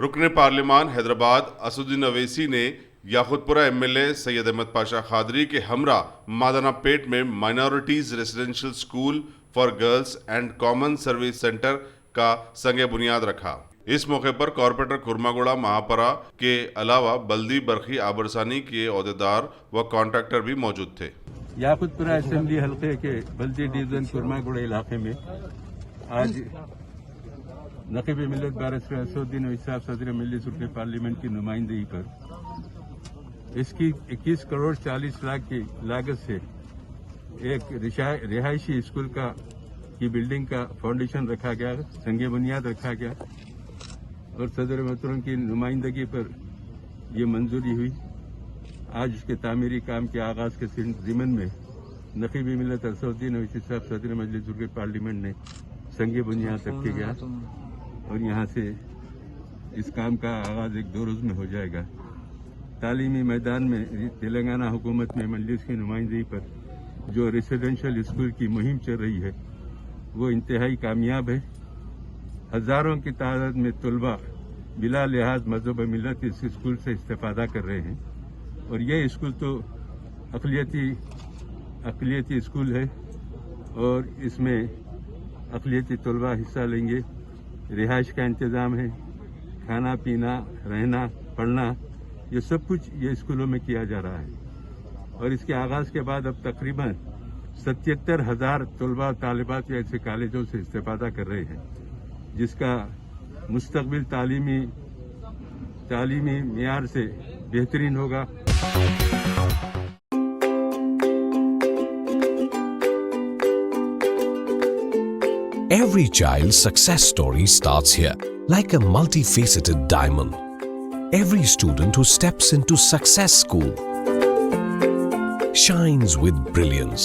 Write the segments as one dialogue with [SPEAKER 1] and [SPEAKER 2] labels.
[SPEAKER 1] رکن پارلیمان حیدرآباد اسدالدین اویسی نے یاقوتپورہ MLA سید احمد پاشا قادری کے ہمراہ مادانہ پیٹ میں minorities residential school for girls and common service centre کا سنگ بنیاد رکھا۔ اس موقع پر کارپوریٹر کرماگوڑا مہاپرا کے علاوہ بلدی برقی آبرسانی کے عہدیدار و کانٹریکٹر بھی موجود تھے۔
[SPEAKER 2] یاقوتپورہ اسمبلی حلقے کے بلدی ڈویژن کرماگوڑا علاقے میں آج نقیب ملت بارسٹر اسدالدین اویسی صاحب صدر مجلس رکن پارلیمنٹ کی نمائندگی پر اس کی 21 کروڑ 40 لاکھ کی لاگت سے ایک رہائشی اسکول کی بلڈنگ کا فاؤنڈیشن رکھا گیا، سنگ بنیاد رکھا گیا اور صدر محترم کی نمائندگی پر یہ منظوری ہوئی۔ آج اس کے تعمیری کام کے آغاز کے ضمن میں نقیب ملت اسدالدین اویسی صاحب صدر مجلس رکن پارلیمنٹ نے سنگ بنیاد رکھے گیا اور یہاں سے اس کام کا آغاز ایک 2 روز میں ہو جائے گا۔ تعلیمی میدان میں تلنگانہ حکومت میں مجلس کی نمائندگی پر جو ریزیڈنشل اسکول کی مہم چل رہی ہے وہ انتہائی کامیاب ہے۔ ہزاروں کی تعداد میں طلباء بلا لحاظ مذہب و ملت اس اسکول سے استفادہ کر رہے ہیں اور یہ اسکول تو اقلیتی اسکول ہے اور اس میں اقلیتی طلباء حصہ لیں گے۔ رہائش کا انتظام ہے، کھانا پینا رہنا پڑھنا یہ سب کچھ یہ اسکولوں میں کیا جا رہا ہے اور اس کے آغاز کے بعد اب تقریباً 77,000 طلباء طالبات ایسے کالجوں سے استفادہ کر رہے ہیں جس کا مستقبل تعلیمی معیار سے بہترین ہوگا۔
[SPEAKER 3] Every child's success story starts here, like a multifaceted diamond. Every student who steps into Success School shines with brilliance,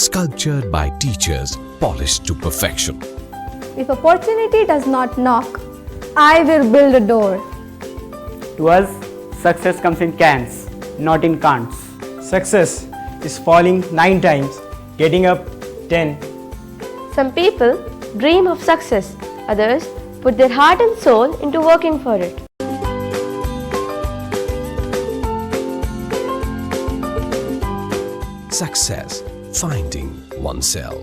[SPEAKER 3] sculptured by teachers polished to perfection.
[SPEAKER 4] If opportunity does not knock, I will build a door.
[SPEAKER 5] To us, success comes in cans, not in can'ts.
[SPEAKER 6] Success is falling 9 times, getting up 10.
[SPEAKER 7] Some people dream of success, others put their heart and soul into working for it.
[SPEAKER 3] Success, finding oneself.